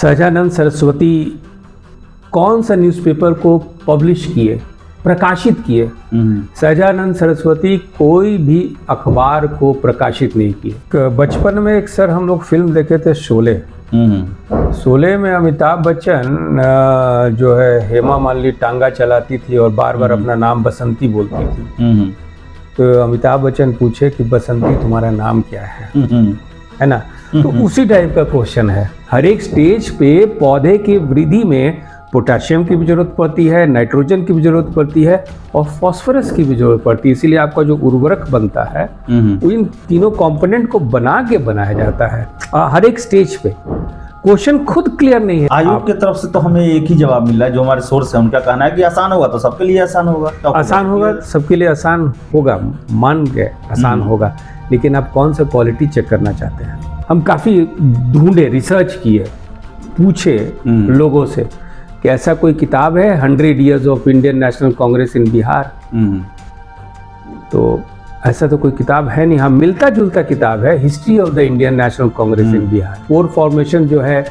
सहजानंद सरस्वती कौन सा न्यूज़पेपर को पब्लिश किए, प्रकाशित किए? सहजानंद सरस्वती कोई भी अखबार को प्रकाशित नहीं किए। बचपन में एक सर हम लोग फिल्म देखे थे शोले। शोले में अमिताभ बच्चन जो है हेमा मालिनी टांगा चलाती थी और बार बार अपना नाम बसंती बोलती थी। तो अमिताभ बच्चन पूछे कि बसंती तुम्हारा नाम क्या है ना? तो उसी टाइप का क्वेश्चन है। हर एक स्टेज पे पौधे की वृद्धि में पोटेशियम की भी जरूरत पड़ती है, नाइट्रोजन की भी जरूरत पड़ती है और फास्फोरस की भी जरूरत पड़ती है। इसीलिए आपका जो उर्वरक बनता है वो इन तीनों कंपोनेंट को बना के बनाया जाता है। हर एक स्टेज पे क्वेश्चन खुद क्लियर नहीं है। आयोग की तरफ से तो हमें एक ही जवाब मिल रहा है, जो हमारे सोर्स है उनका कहना है कि आसान होगा तो सबके लिए आसान होगा। आसान होगा सबके लिए आसान होगा, मान गए आसान होगा, लेकिन आप कौन सा क्वालिटी चेक करना चाहते हैं? हम काफ़ी ढूंढे, रिसर्च किए, पूछे लोगों से कि ऐसा कोई किताब है 100 Years of Indian National Congress in Bihar? तो ऐसा तो कोई किताब है नहीं। हाँ, मिलता जुलता किताब है, history of the Indian National Congress in Bihar. Pore formation जो है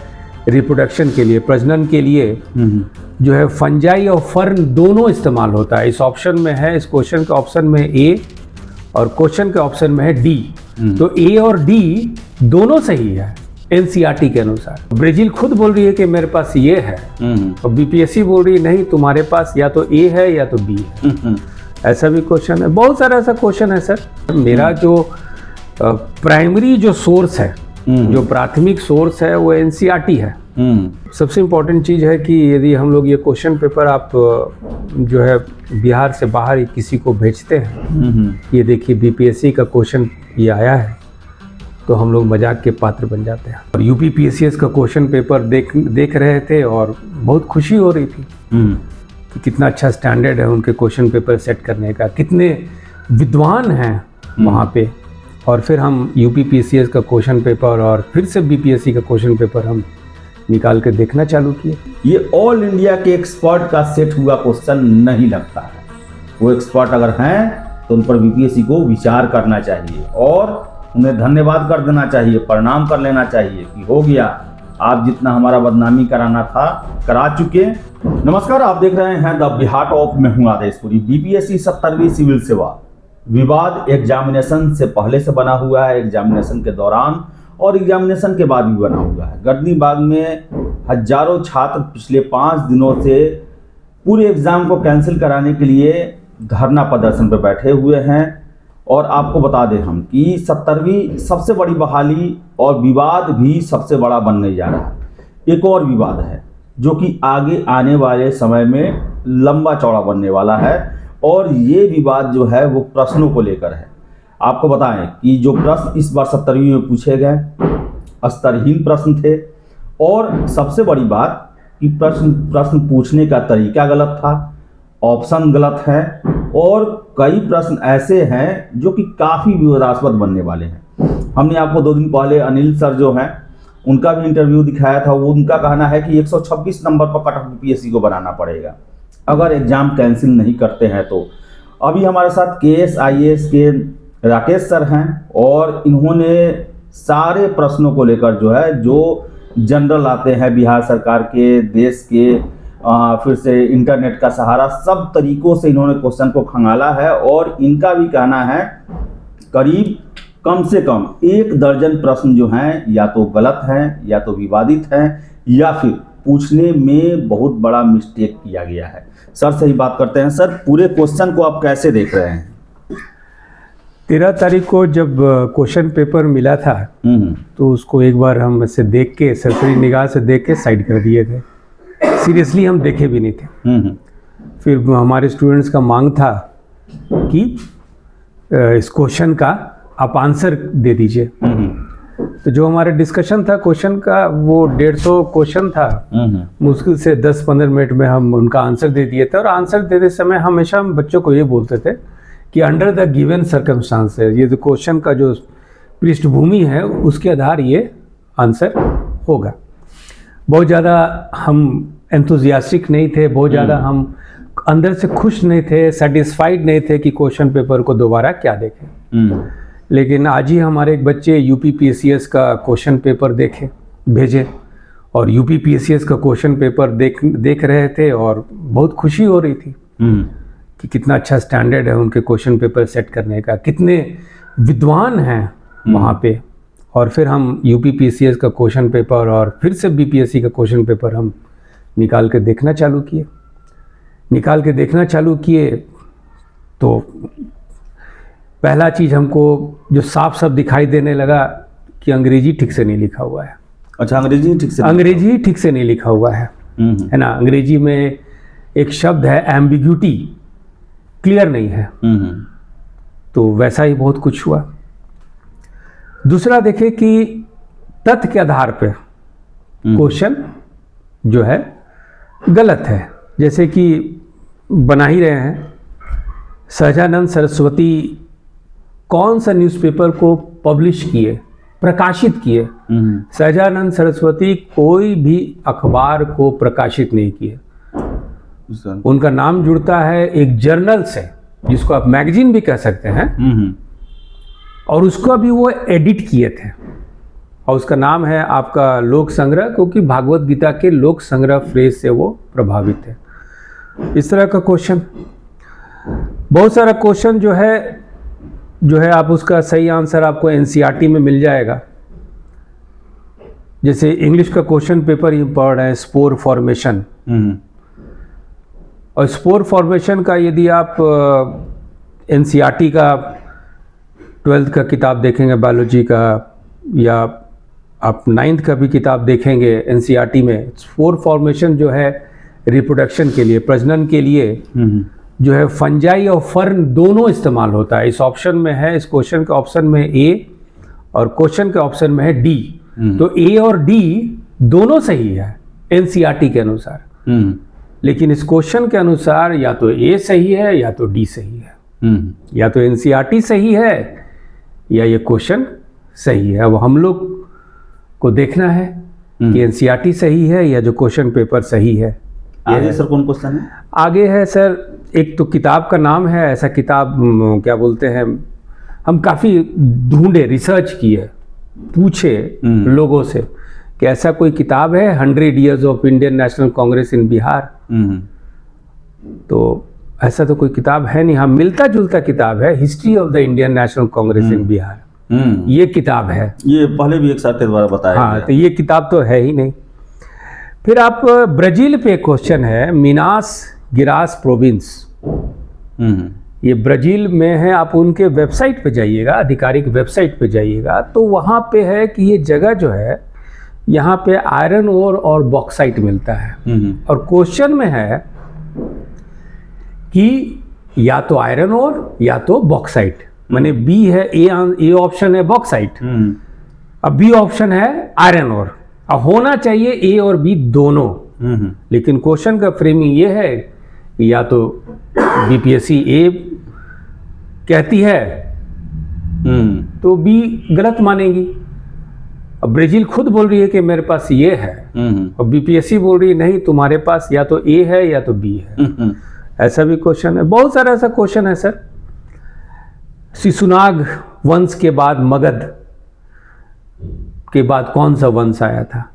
रिप्रोडक्शन के लिए, प्रजनन के लिए जो है फंजाई और फर्न दोनों इस्तेमाल होता है। इस ऑप्शन में है, इस क्वेश्चन के ऑप्शन में ए और क्वेश्चन के ऑप्शन में है डी। तो ए और डी दोनों सही है एनसीईआरटी के अनुसार। ब्राजील खुद बोल रही है कि मेरे पास ये है और बीपीएससी बोल रही है नहीं, तुम्हारे पास या तो ए है या तो बी है। ऐसा भी क्वेश्चन है, बहुत सारा ऐसा क्वेश्चन है सर। मेरा जो प्राइमरी जो सोर्स है, जो प्राथमिक सोर्स है वो एनसीईआरटी है। सबसे इम्पोर्टेंट चीज़ है कि यदि हम लोग ये क्वेश्चन पेपर आप जो है बिहार से बाहर किसी को भेजते हैं, ये देखिए बीपीएससी का क्वेश्चन ये आया है, तो हम लोग मजाक के पात्र बन जाते हैं। और यूपी पीएससीएस का क्वेश्चन पेपर देख रहे थे और बहुत खुशी हो रही थी कि कितना अच्छा स्टैंडर्ड है उनके क्वेश्चन पेपर सेट करने का, कितने विद्वान हैं वहाँ पे। और फिर हम यूपी पीएससीएस का क्वेश्चन पेपर और फिर से बीपीएससी का क्वेश्चन पेपर हम निकाल के देखना चालू किए। ये ऑल इंडिया के एक्सपर्ट का सेट हुआ क्वेश्चन नहीं लगता है। वो एक्सपर्ट अगर हैं तो उन पर बीपीएससी को विचार करना चाहिए और उन्हें धन्यवाद कर देना चाहिए, प्रणाम कर लेना चाहिए कि हो गया, आप जितना हमारा बदनामी कराना था करा चुके। नमस्कार, आप देख रहे हैं द बिहार टॉप में हूं आदेशपुरी। बीपीएससी 70वीं सिविल सेवा विवाद एग्जामिनेशन से पहले से बना हुआ है, एग्जामिनेशन के दौरान और एग्जामिनेशन के बाद भी बना हुआ है। गर्दनीबाग में हजारों छात्र पिछले 5 दिनों से पूरे एग्जाम को कैंसिल कराने के लिए धरना प्रदर्शन पर बैठे हुए हैं। और आपको बता दें हम कि 70वीं सबसे बड़ी बहाली और विवाद भी सबसे बड़ा बनने जा रहा है। एक और विवाद है जो कि आगे आने वाले समय में लंबा चौड़ा बनने वाला है और ये विवाद जो है वो प्रश्नों को लेकर है। आपको बताएं कि जो प्रश्न इस बार 70वीं में पूछे गए स्तरहीन प्रश्न थे और सबसे बड़ी बात कि प्रश्न पूछने का तरीका गलत था, ऑप्शन गलत है और कई प्रश्न ऐसे हैं जो कि काफ़ी विवादास्पद बनने वाले हैं। हमने आपको 2 दिन पहले अनिल सर जो हैं उनका भी इंटरव्यू दिखाया था। वो उनका कहना है कि 126 नंबर पर कट ऑफ बीपीएससी को बनाना पड़ेगा अगर एग्जाम कैंसिल नहीं करते हैं तो। अभी हमारे साथ केएस आईएएस के राकेश सर हैं और इन्होंने सारे प्रश्नों को लेकर जो है, जो जनरल आते हैं बिहार सरकार के, देश के, फिर से इंटरनेट का सहारा, सब तरीकों से इन्होंने क्वेश्चन को खंगाला है और इनका भी कहना है करीब कम से कम 1 दर्जन प्रश्न जो हैं या तो गलत हैं या तो विवादित हैं या फिर पूछने में बहुत बड़ा मिस्टेक किया गया है। सर से ही बात करते हैं। सर, पूरे क्वेश्चन को आप कैसे देख रहे हैं? 13 तारीख को जब क्वेश्चन पेपर मिला था तो उसको एक बार हम ऐसे देख के, सरसरी निगाह से देख के साइड कर दिए थे। सीरियसली हम देखे भी नहीं थे। फिर हमारे स्टूडेंट्स का मांग था कि इस क्वेश्चन का आप आंसर दे दीजिए। तो जो हमारे डिस्कशन था क्वेश्चन का, वो 150 क्वेश्चन था। मुश्किल से 10-15 मिनट में हम उनका आंसर दे दिए थे। और आंसर देते समय हमेशा हम बच्चों को ये बोलते थे कि अंडर द गिवन सर्कमस्टांसेस, ये जो क्वेश्चन का जो पृष्ठभूमि है उसके आधार ये आंसर होगा। बहुत ज़्यादा हम एंथुजियास्टिक नहीं थे, बहुत ज़्यादा हम अंदर से खुश नहीं थे, सेटिस्फाइड नहीं थे कि क्वेश्चन पेपर को दोबारा क्या देखें। लेकिन आज ही हमारे एक बच्चे यूपी पीएससीएस का क्वेश्चन पेपर देखे भेजे और यूपी पीएससीएस का क्वेश्चन पेपर देख रहे थे और बहुत खुशी हो रही थी कि कितना अच्छा स्टैंडर्ड है उनके क्वेश्चन पेपर सेट करने का, कितने विद्वान हैं वहाँ पे। और फिर हम यूपी पीएससीएस का क्वेश्चन पेपर और फिर से बीपीएससी का क्वेश्चन पेपर हम निकाल के देखना चालू किए तो पहला चीज़ हमको जो साफ साफ दिखाई देने लगा कि अंग्रेजी ठीक से नहीं लिखा हुआ है। अच्छा, अंग्रेजी ठीक से नहीं लिखा हुआ है ना। अंग्रेजी में एक शब्द है एम्बिग्यूटी, क्लियर नहीं है। तो वैसा ही बहुत कुछ हुआ। दूसरा देखे कि तथ्य के आधार पे क्वेश्चन जो है गलत है। जैसे कि बना ही रहे हैं, सहजानंद सरस्वती कौन सा न्यूज़पेपर को पब्लिश किए, प्रकाशित किए? सहजानंद सरस्वती कोई भी अखबार को प्रकाशित नहीं किए। उनका नाम जुड़ता है एक जर्नल से, जिसको आप मैगजीन भी कह सकते हैं, और उसको भी वो एडिट किए थे और उसका नाम है आपका लोक संग्रह, क्योंकि भागवत गीता के लोक संग्रह फ्रेज से वो प्रभावित है। इस तरह का क्वेश्चन, बहुत सारा क्वेश्चन जो है आप उसका सही आंसर आपको एनसीईआरटी में मिल जाएगा। जैसे इंग्लिश का क्वेश्चन पेपर ही पढ़ रहे हैं, स्पोर फॉर्मेशन, और स्पोर फॉर्मेशन का यदि आप एनसीईआरटी का 12th का किताब देखेंगे बायोलॉजी का, या आप 9th का भी किताब देखेंगे एनसीईआरटी में, स्पोर फॉर्मेशन जो है रिप्रोडक्शन के लिए, प्रजनन के लिए जो है फंजाई और फर्न दोनों इस्तेमाल होता है। इस ऑप्शन में है, इस क्वेश्चन के ऑप्शन में ए और क्वेश्चन के ऑप्शन में है डी। तो ए और डी दोनों सही है एनसीईआरटी के अनुसार, लेकिन इस क्वेश्चन के अनुसार या तो ए सही है या तो डी सही है। या तो एनसीईआरटी सही है या ये क्वेश्चन सही है। अब हम लोग को देखना है कि एनसीईआरटी सही है या जो क्वेश्चन पेपर सही है। आगे सर कौन क्वेश्चन है? आगे है सर, एक तो किताब का नाम है, ऐसा किताब क्या बोलते हैं, हम काफ़ी ढूंढे, रिसर्च किए, पूछे लोगों से कि ऐसा कोई किताब है 100 Years of Indian National Congress in Bihar. तो ऐसा तो कोई किताब है नहीं। हाँ, मिलता जुलता किताब है, history of the Indian National Congress in Bihar, ये किताब है। ये पहले भी एक साथ द्वारा बताया। हाँ, तो ये किताब तो है ही नहीं। फिर आप ब्राज़ील पे क्वेश्चन है, मिनास गिरास प्रोविंस, ये ब्राज़ील में है। आप उनके वेबसाइट पे जाइएगा, आधिकारिक वेबसाइट पे जाइएगा, तो वहाँ पे है कि ये जगह जो है, यहाँ पे आयरन ओर और बॉक्साइट मिलता है। और क्वेश्चन में है कि या तो आयरन ओर या तो बॉक्साइट, माने बी है, ए ऑप्शन है बॉक्साइट, अब बी ऑप्शन है आयरन ओर। अब होना चाहिए ए और बी दोनों, लेकिन क्वेश्चन का फ्रेमिंग ये है या तो बीपीएससी ए कहती है तो बी गलत मानेगी। अब ब्राज़ील खुद बोल रही है कि मेरे पास ये है, और बीपीएससी बोल रही है नहीं, तुम्हारे पास या तो ए है या तो बी है। ऐसा भी क्वेश्चन है, बहुत सारा ऐसा क्वेश्चन है सर। शिशुनाग वंश के बाद मगध के बाद कौन सा वंश आया था?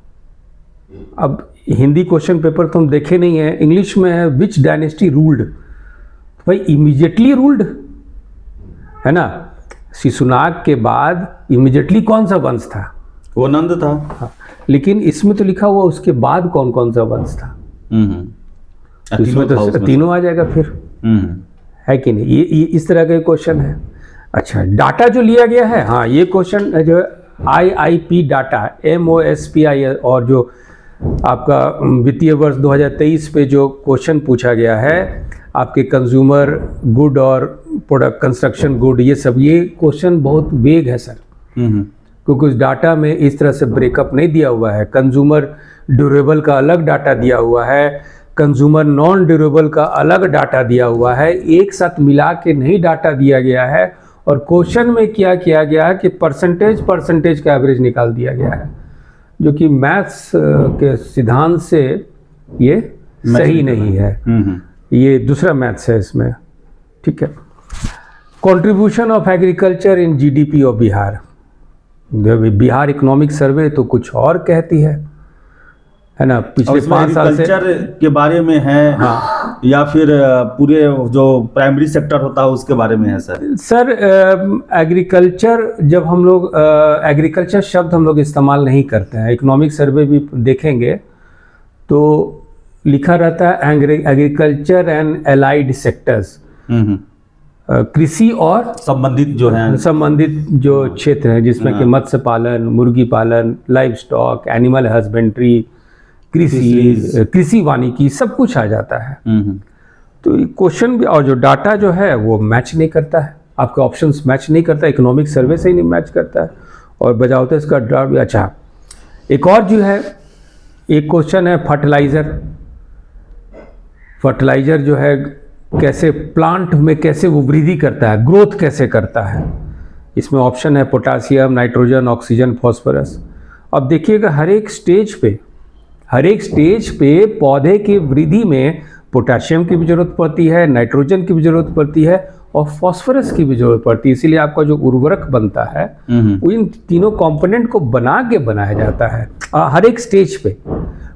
अब हिंदी क्वेश्चन पेपर तो हम देखे नहीं है, इंग्लिश में है विच डायनेस्टी रूल्ड, भाई इमीडिएटली रूल्ड है ना। शिशुनाग के बाद इमीडिएटली कौन सा वंश था? वो नंद था। हाँ, लेकिन इसमें तो लिखा हुआ उसके बाद कौन कौन सा वंश था। तो इसमें तो तीनों आ जाएगा फिर, है कि नहीं। ये इस तरह का क्वेश्चन है। अच्छा, डाटा जो लिया गया है, हाँ ये क्वेश्चन जो IIP डाटा, MOSPI, और जो आपका वित्तीय वर्ष 2023 पे जो क्वेश्चन पूछा गया है, आपके कंज्यूमर गुड और प्रोडक्ट कंस्ट्रक्शन गुड, ये सब, ये क्वेश्चन बहुत वेग है सर, क्योंकि उस डाटा में इस तरह से ब्रेकअप नहीं दिया हुआ है। कंज्यूमर ड्यूरेबल का अलग डाटा दिया हुआ है, कंज्यूमर नॉन ड्यूरेबल का अलग डाटा दिया हुआ है, एक साथ मिला के नहीं डाटा दिया गया है। और क्वेश्चन में क्या किया गया है कि परसेंटेज का एवरेज निकाल दिया गया है, जो कि मैथ्स के सिद्धांत से ये सही नहीं है। ये दूसरा मैथ्स है इसमें, ठीक है। Contribution of agriculture in GDP of Bihar, Bihar economic survey तो कुछ और कहती है, है ना, पिछले 5 साल से। एग्रीकल्चर के बारे में है, हाँ, या फिर पूरे जो प्राइमरी सेक्टर होता है उसके बारे में है सर? सर एग्रीकल्चर, जब हम लोग एग्रीकल्चर शब्द हम लोग इस्तेमाल नहीं करते हैं। इकोनॉमिक सर्वे भी देखेंगे तो लिखा रहता है एग्रीकल्चर एंड एलाइड सेक्टर्स, कृषि और संबंधित जो है, संबंधित जो क्षेत्र हैं, जिसमें कि मत्स्य पालन, मुर्गी पालन, लाइव स्टॉक, एनिमल हस्बेंड्री, कृषि वानिकी, सब कुछ आ जाता है। तो क्वेश्चन भी और जो डाटा जो है वो मैच नहीं करता है, आपके ऑप्शंस मैच नहीं करता, इकोनॉमिक सर्वे से ही नहीं मैच करता है, और बजावते इसका ड्राफ्ट भी अच्छा। एक और जो है, एक क्वेश्चन है फर्टिलाइजर जो है कैसे प्लांट में कैसे वो वृद्धि करता है, ग्रोथ कैसे करता है। इसमें ऑप्शन है पोटासियम, नाइट्रोजन, ऑक्सीजन, फॉस्फोरस। अब देखिएगा हर एक स्टेज पे पौधे की वृद्धि में पोटासियम की भी जरूरत पड़ती है, नाइट्रोजन की भी जरूरत पड़ती है, और फॉस्फोरस की भी जरूरत पड़ती है। इसीलिए आपका जो उर्वरक बनता है वो इन तीनों कंपोनेंट को बना के बनाया जाता है हर एक स्टेज पे।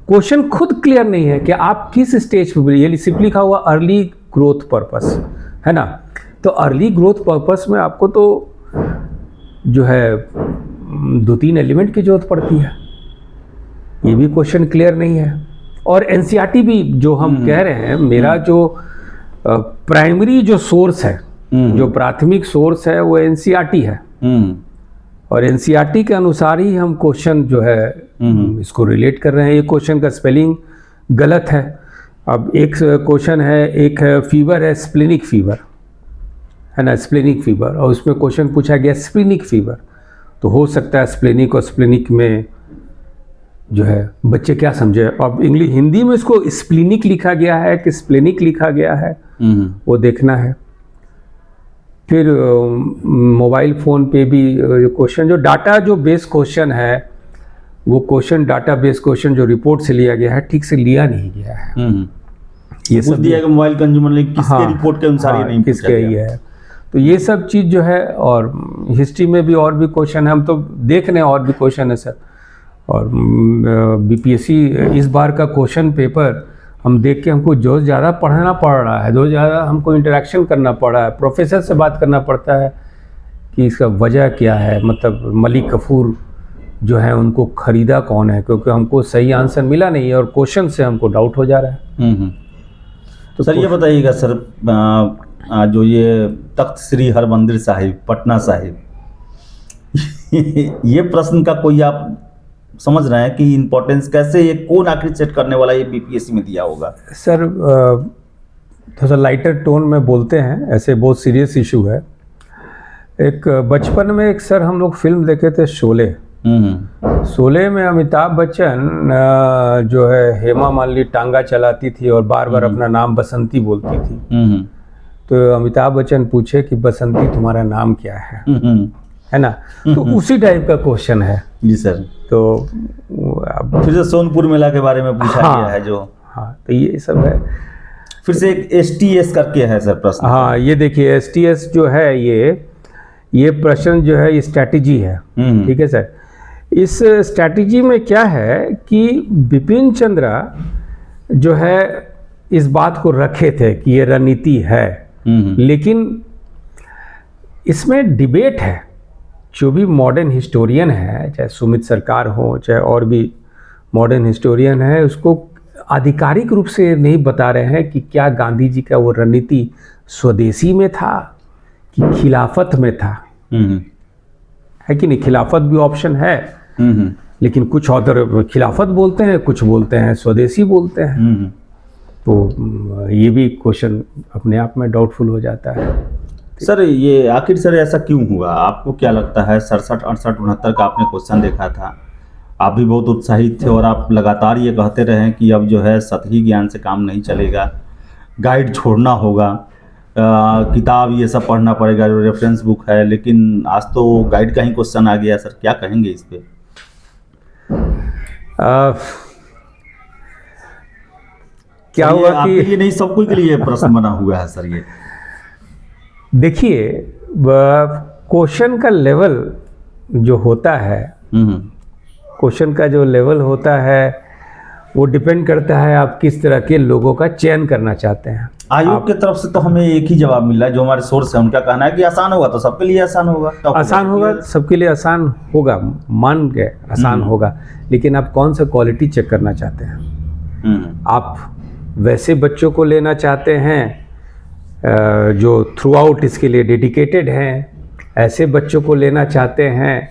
क्वेश्चन खुद क्लियर नहीं है कि आप किस स्टेज पे, ये सिर्फ लिखा हुआ अर्ली ग्रोथ पर्पस, है ना। तो अर्ली ग्रोथ पर्पस में आपको तो जो है 2-3 एलिमेंट की जरूरत पड़ती है, ये भी क्वेश्चन क्लियर नहीं है। और एनसीईआरटी भी जो हम कह रहे हैं, मेरा जो प्राइमरी जो सोर्स है, जो प्राथमिक सोर्स है वो एनसीईआरटी है, और एनसीईआरटी के अनुसार ही हम क्वेश्चन जो है इसको रिलेट कर रहे हैं। ये क्वेश्चन का स्पेलिंग गलत है। अब एक क्वेश्चन है, एक फीवर है स्प्लेनिक फीवर, है ना, स्प्लेनिक फीवर, और उसमें क्वेश्चन पूछा गया स्प्लेनिक फीवर। तो हो सकता है स्प्लेनिक और स्प्लेनिक में जो है बच्चे क्या समझे। अब इंग्लिश हिंदी में इसको स्प्लीनिक लिखा गया है कि स्प्लेनिक लिखा गया है, वो देखना है। फिर मोबाइल फ़ोन पे भी क्वेश्चन, जो डाटा जो बेस क्वेश्चन है, वो क्वेश्चन डाटा बेस क्वेश्चन जो रिपोर्ट से लिया गया है ठीक से लिया नहीं गया है। ये सब दिया मोबाइल कंज्यूमर लिंक किसके रिपोर्ट के अनुसार ये नहीं किसके ही है। तो ये सब चीज़ जो है, और हिस्ट्री में भी और भी क्वेश्चन है, हम तो देख रहे हैं और भी क्वेश्चन है सर। और बीपीएससी इस बार का क्वेश्चन पेपर हम देख के हमको जो ज़्यादा पढ़ना पड़ रहा है, जो ज़्यादा हमको इंटरेक्शन करना पड़ रहा है, प्रोफेसर से बात करना पड़ता है कि इसका वजह क्या है, मतलब मलिक कफूर जो है उनको ख़रीदा कौन है, क्योंकि हमको सही आंसर मिला नहीं है और क्वेश्चन से हमको डाउट हो जा रहा है। तो सर ये बताइएगा सर, जो ये तख्त श्री हरमंदिर साहिब पटना साहिब ये प्रश्न का कोई आप समझ रहे हैं कि इम्पोर्टेंस कैसे, ये कौन आखिर सेट करने वाला ये बीपीएससी में दिया होगा? सर थोड़ा सा लाइटर टोन में बोलते हैं, ऐसे बहुत सीरियस इशू है। एक बचपन में एक सर हम लोग फिल्म देखे थे शोले। शोले में अमिताभ बच्चन जो है हेमा मालिनी टांगा चलाती थी और बार बार अपना नाम बसंती बोलती थी। तो अमिताभ बच्चन पूछे कि बसंती तुम्हारा नाम क्या है ना। तो उसी टाइप का क्वेश्चन है जी सर। तो फिर से सोनपुर मेला के बारे में पूछा गया है जो, हाँ तो ये सब है। फिर से एक STS करके है सर प्रश्न। हाँ ये देखिए STS जो है, ये प्रश्न जो है ये स्ट्रैटेजी है, ठीक है सर। इस स्ट्रैटेजी में क्या है कि बिपिन चंद्र जो है इस बात को रखे थे कि ये रणनीति है, लेकिन इसमें डिबेट है। जो भी मॉडर्न हिस्टोरियन है, चाहे सुमित सरकार हो, चाहे और भी मॉडर्न हिस्टोरियन है, उसको आधिकारिक रूप से नहीं बता रहे हैं कि क्या गांधी जी का वो रणनीति स्वदेशी में था कि खिलाफत में था। है कि नहीं? खिलाफत भी ऑप्शन है, लेकिन कुछ ऑथर खिलाफत बोलते हैं, कुछ बोलते हैं स्वदेशी बोलते हैं। तो ये भी क्वेश्चन अपने आप में डाउटफुल हो जाता है। सर ये आखिर सर ऐसा क्यों हुआ, आपको क्या लगता है? 67, 68, 69 का आपने क्वेश्चन देखा था, आप भी बहुत उत्साहित थे और आप लगातार ये कहते रहे कि अब जो है सतही ज्ञान से काम नहीं चलेगा, गाइड छोड़ना होगा, किताब ये सब पढ़ना पड़ेगा, जो रेफरेंस बुक है। लेकिन आज तो गाइड का ही क्वेश्चन आ गया सर, क्या कहेंगे इस पे? क्या हुआ कि आपके लिए नहीं, सबको के लिए प्रश्न बना हुआ है सर ये। देखिए क्वेश्चन का लेवल जो होता है, क्वेश्चन का जो लेवल होता है वो डिपेंड करता है आप किस तरह के लोगों का चयन करना चाहते हैं। आयोग की तरफ से तो हमें एक ही जवाब मिल रहा है, जो हमारे सोर्स है उनका कहना है कि आसान होगा तो सबके लिए आसान होगा, आसान होगा सबके लिए, आसान होगा, मान गए आसान होगा, लेकिन आप कौन सा क्वालिटी चेक करना चाहते हैं। आप वैसे बच्चों को लेना चाहते हैं जो थ्रू आउट इसके लिए डेडिकेटेड हैं, ऐसे बच्चों को लेना चाहते हैं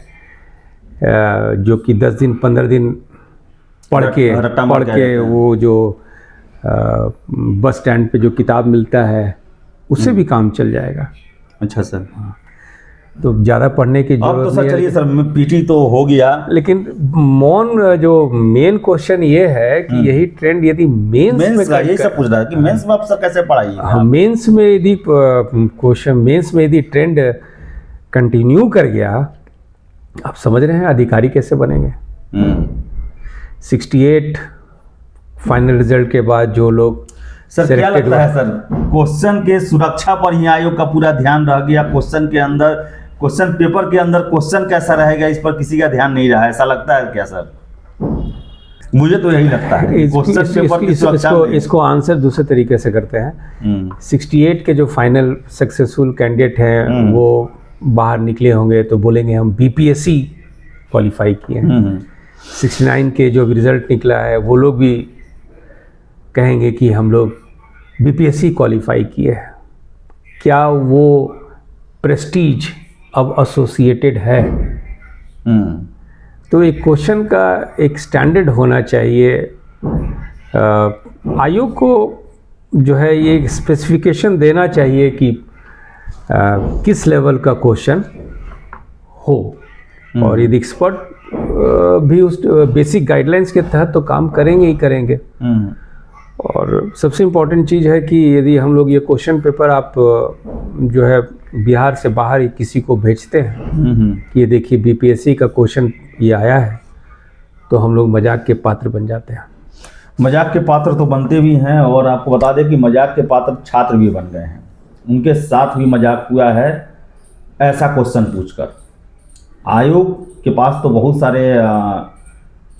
जो कि 10 दिन 15 दिन पढ़ के वो जो बस स्टैंड पे जो किताब मिलता है उससे भी काम चल जाएगा। अच्छा सर, तो ज़्यादा पढ़ने की जरूरत तो सर चलिए सर, पीटी तो हो गया, लेकिन जो मेन क्वेश्चन ये है कि यही ट्रेंड यदि मेंस में यही सब पूछ रहा है कि मेंस में आप सर कैसे पढ़ाइएगा। हाँ, मेंस में यदि ट्रेंड कंटिन्यू कर गया, आप समझ रहे हैं अधिकारी कैसे बनेंगे। 68 फाइनल रिजल्ट के बाद जो लोग सर क्या लगता है सर, क्वेश्चन के सुरक्षा पर ही आयोग का पूरा ध्यान रह गया, क्वेश्चन पेपर के अंदर क्वेश्चन कैसा रहेगा इस पर किसी का ध्यान नहीं रहा, ऐसा लगता है क्या सर? मुझे तो यही लगता है। इसको आंसर दूसरे तरीके से करते हैं। 68 के जो फाइनल सक्सेसफुल कैंडिडेट हैं वो बाहर निकले होंगे तो बोलेंगे हम बीपीएससी क्वालिफाई किए हैं। 69 के जो रिजल्ट निकला है वो लोग भी कहेंगे कि हम लोग बीपीएससी क्वालिफाई किए हैं। क्या वो प्रेस्टीज अब एसोसिएटेड है? तो एक क्वेश्चन का एक स्टैंडर्ड होना चाहिए। आयोग को जो है ये स्पेसिफिकेशन देना चाहिए कि किस लेवल का क्वेश्चन हो, और यदि एक्सपर्ट भी उस बेसिक गाइडलाइंस के तहत तो काम करेंगे ही करेंगे। और सबसे इम्पोर्टेंट चीज़ है कि यदि हम लोग ये क्वेश्चन पेपर आप जो है बिहार से बाहर ही किसी को भेजते हैं कि ये देखिए बीपीएससी का क्वेश्चन ये आया है, तो हम लोग मजाक के पात्र बन जाते हैं। मजाक के पात्र तो बनते भी हैं, और आपको बता दें कि मजाक के पात्र छात्र भी बन गए हैं, उनके साथ भी मजाक हुआ है ऐसा क्वेश्चन पूछकर। आयोग के पास तो बहुत सारे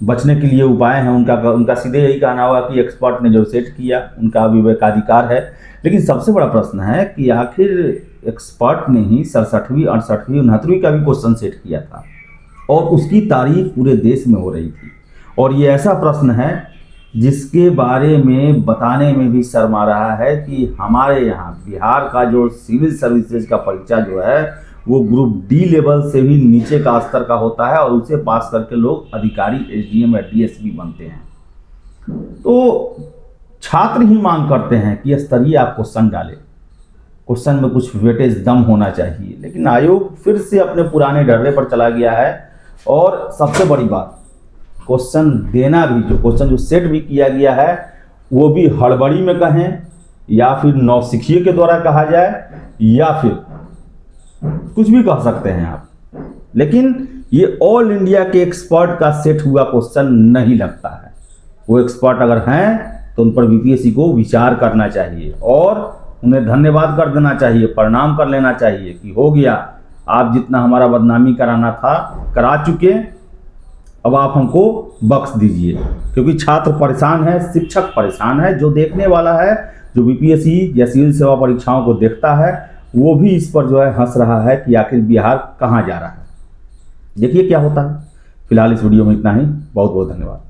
बचने के लिए उपाय हैं, उनका सीधे यही कहना होगा कि एक्सपर्ट ने जो सेट किया उनका विवेकाधिकार है। लेकिन सबसे बड़ा प्रश्न है कि आखिर एक्सपर्ट ने ही 67वीं 68वीं 69वीं का भी क्वेश्चन सेट किया था, और उसकी तारीफ पूरे देश में हो रही थी। और ये ऐसा प्रश्न है जिसके बारे में बताने में भी शर्म आ रहा है कि हमारे यहाँ बिहार का जो सिविल सर्विसेज का परीक्षा जो है वो ग्रुप डी लेवल से भी नीचे का स्तर का होता है, और उसे पास करके लोग अधिकारी एसडीएम या डीएसपी बनते हैं। तो छात्र ही मांग करते हैं कि स्तरीय आप क्वेश्चन डालें, क्वेश्चन में कुछ वेटेज दम होना चाहिए। लेकिन आयोग फिर से अपने पुराने ढर्रे पर चला गया है, और सबसे बड़ी बात क्वेश्चन देना भी, जो क्वेश्चन जो सेट भी किया गया है वो भी हड़बड़ी में कहें, या फिर नौसिखिए के द्वारा कहा जाए, या फिर कुछ भी कह सकते हैं आप, लेकिन ये ऑल इंडिया के एक्सपर्ट का सेट हुआ क्वेश्चन नहीं लगता है। वो एक्सपर्ट अगर हैं तो उन पर बीपीएससी को विचार करना चाहिए, और उन्हें धन्यवाद कर देना चाहिए, प्रणाम कर लेना चाहिए कि हो गया, आप जितना हमारा बदनामी कराना था करा चुके, अब आप हमको बख्श दीजिए। क्योंकि छात्र परेशान है, शिक्षक परेशान है, जो देखने वाला है, जो बीपीएससी या सिविल सेवा परीक्षाओं को देखता है, वो भी इस पर जो है हंस रहा है कि आखिर बिहार कहाँ जा रहा है। देखिए क्या होता है। फिलहाल इस वीडियो में इतना ही, बहुत बहुत धन्यवाद।